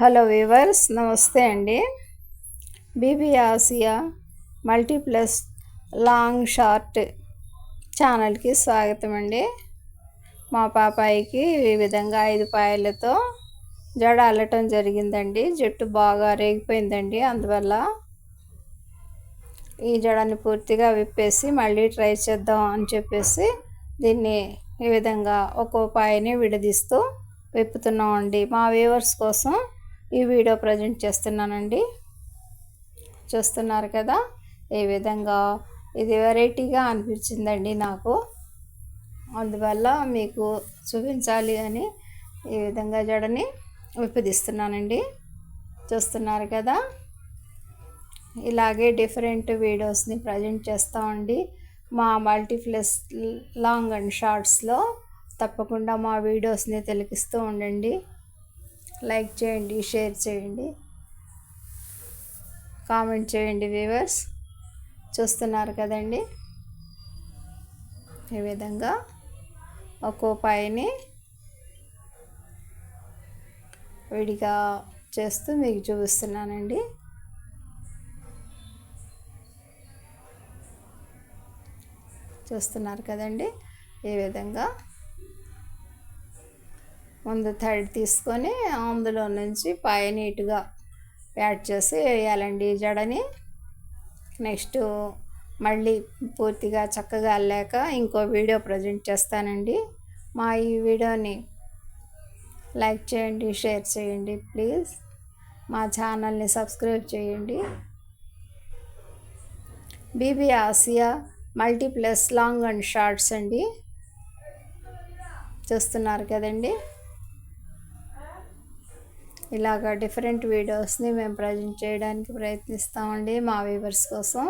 Hello viewers, నమస్తే అండి. BB Asia Multiplus long short ఛానల్కి స్వాగతం అండి. మా పాపాయికి ఈ విధంగా 5 పాయలతో జడ అల్లటం జరిగిందండి. జుట్టు బాగా రేగిపోయిందండి. అందువల్ల ఈ జడని పూర్తిగా విప్పేసి మళ్ళీ ట్రై చేద్దాం అని చెప్పేసి దీన్ని ఈ విధంగా ఒక్కో పాయని విడదీస్తూ విప్పుతున్నామండి. మా వ్యూవర్స్ కోసం ఈ వీడియో ప్రజెంట్ చేస్తున్నానండి. చూస్తున్నారు కదా, ఈ విధంగా ఇది వెరైటీగా అనిపించిందండి నాకు. అందువల్ల మీకు చూపించాలి అని ఈ విధంగా జడని విప్పదీస్తున్నానండి. చూస్తున్నారు కదా, ఇలాగే డిఫరెంట్ వీడియోస్ని ప్రజెంట్ చేస్తామండి. మా మల్టీప్లస్ లాంగ్ అండ్ షార్ట్స్లో తప్పకుండా మా వీడియోస్ని తిలకిస్తూ ఉండండి. లైక్ చేయండి, షేర్ చేయండి, కామెంట్ చేయండి వ్యూవర్స్. చూస్తున్నారు కదండి, ఈ విధంగా ఒక్కో పాయని విడిగా చేస్తూ మీకు చూపిస్తున్నానండి. చూస్తున్నారు కదండి, ఈ విధంగా ముందు థ్రెడ్ తీసుకొని అందులో నుంచి పాయ నీట్గా యాడ్ చేసి వేయాలండి జడని. నెక్స్ట్ మళ్ళీ పూర్తిగా చక్కగా అల్లాక ఇంకో వీడియో ప్రజెంట్ చేస్తానండి. మా ఈ వీడియోని లైక్ చేయండి, షేర్ చేయండి ప్లీజ్. మా ఛానల్ని సబ్స్క్రైబ్ చేయండి. BB Asia Multiplus long and shorts అండి. చూస్తున్నారు కదండి, ఇలాగ డిఫరెంట్ వీడియోస్ని మేము ప్రజెంట్ చేయడానికి ప్రయత్నిస్తామండి మా వ్యూవర్స్ కోసం.